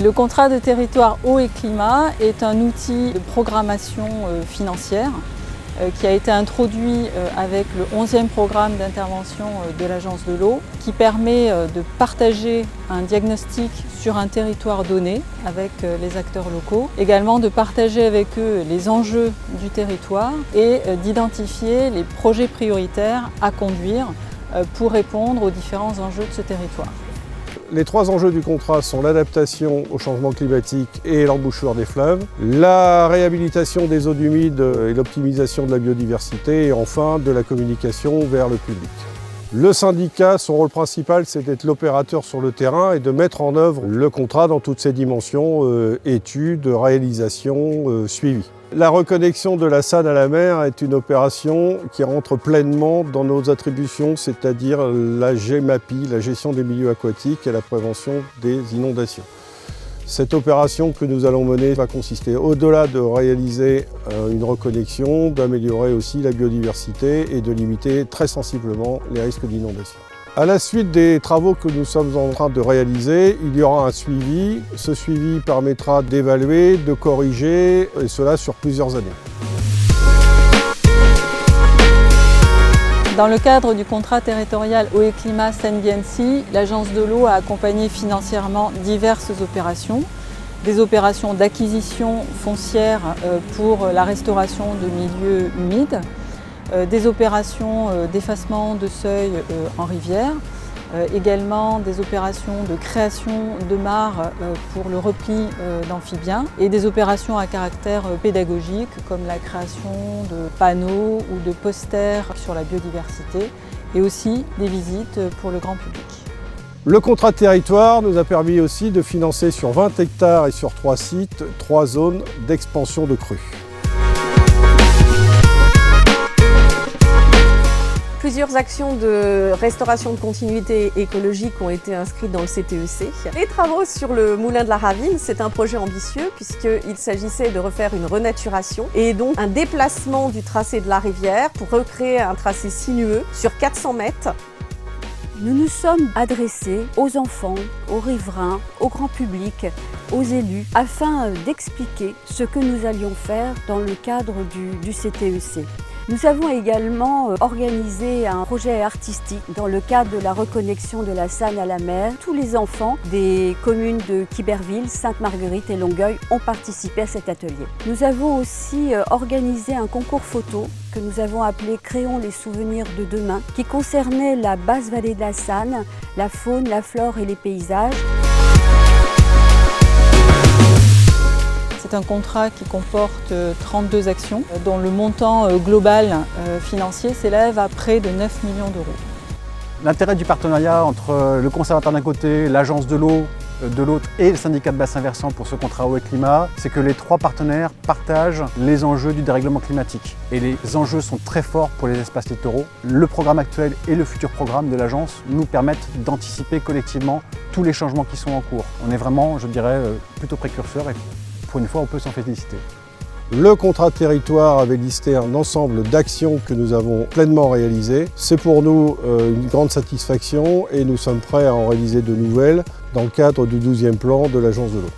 Le contrat de territoire eau et climat est un outil de programmation financière qui a été introduit avec le 11e programme d'intervention de l'Agence de l'eau, qui permet de partager un diagnostic sur un territoire donné avec les acteurs locaux, également de partager avec eux les enjeux du territoire et d'identifier les projets prioritaires à conduire pour répondre aux différents enjeux de ce territoire. Les trois enjeux du contrat sont l'adaptation au changement climatique et l'embouchure des fleuves, la réhabilitation des zones humides et l'optimisation de la biodiversité et enfin de la communication vers le public. Le syndicat, son rôle principal, c'est d'être l'opérateur sur le terrain et de mettre en œuvre le contrat dans toutes ses dimensions, études, réalisation, suivi. La reconnexion de la SAN à la mer est une opération qui rentre pleinement dans nos attributions, c'est-à-dire la GEMAPI, la gestion des milieux aquatiques et la prévention des inondations. Cette opération que nous allons mener va consister, au-delà de réaliser une reconnexion, d'améliorer aussi la biodiversité et de limiter très sensiblement les risques d'inondation. À la suite des travaux que nous sommes en train de réaliser, il y aura un suivi. Ce suivi permettra d'évaluer, de corriger, et cela sur plusieurs années. Dans le cadre du contrat territorial eau et climat Seine-Bienne-Sea, l'Agence de l'eau a accompagné financièrement diverses opérations. Des opérations d'acquisition foncière pour la restauration de milieux humides, des opérations d'effacement de seuil en rivière, également des opérations de création de mares pour le repli d'amphibiens et des opérations à caractère pédagogique comme la création de panneaux ou de posters sur la biodiversité et aussi des visites pour le grand public. Le contrat de territoire nous a permis aussi de financer sur 20 hectares et sur 3 sites, 3 zones d'expansion de crues. Plusieurs actions de restauration de continuité écologique ont été inscrites dans le CTEC. Les travaux sur le moulin de la Ravine, c'est un projet ambitieux puisqu'il s'agissait de refaire une renaturation et donc un déplacement du tracé de la rivière pour recréer un tracé sinueux sur 400 mètres. Nous nous sommes adressés aux enfants, aux riverains, au grand public, aux élus, afin d'expliquer ce que nous allions faire dans le cadre du CTEC. Nous avons également organisé un projet artistique dans le cadre de la reconnexion de la SAN à la mer. Tous les enfants des communes de Quiberville, Sainte-Marguerite et Longueuil ont participé à cet atelier. Nous avons aussi organisé un concours photo que nous avons appelé « Créons les souvenirs de demain » qui concernait la basse vallée de la SAN, la faune, la flore et les paysages. C'est un contrat qui comporte 32 actions dont le montant global financier s'élève à près de 9 millions d'euros. L'intérêt du partenariat entre le conservateur d'un côté, l'agence de l'eau de l'autre et le syndicat de bassin versant pour ce contrat eau et climat, c'est que les trois partenaires partagent les enjeux du dérèglement climatique. Et les enjeux sont très forts pour les espaces littoraux. Le programme actuel et le futur programme de l'agence nous permettent d'anticiper collectivement tous les changements qui sont en cours. On est vraiment, je dirais, plutôt précurseurs et pour une fois, on peut s'en féliciter. Le contrat de territoire avait listé un ensemble d'actions que nous avons pleinement réalisées. C'est pour nous une grande satisfaction et nous sommes prêts à en réaliser de nouvelles dans le cadre du 12e plan de l'Agence de l'eau.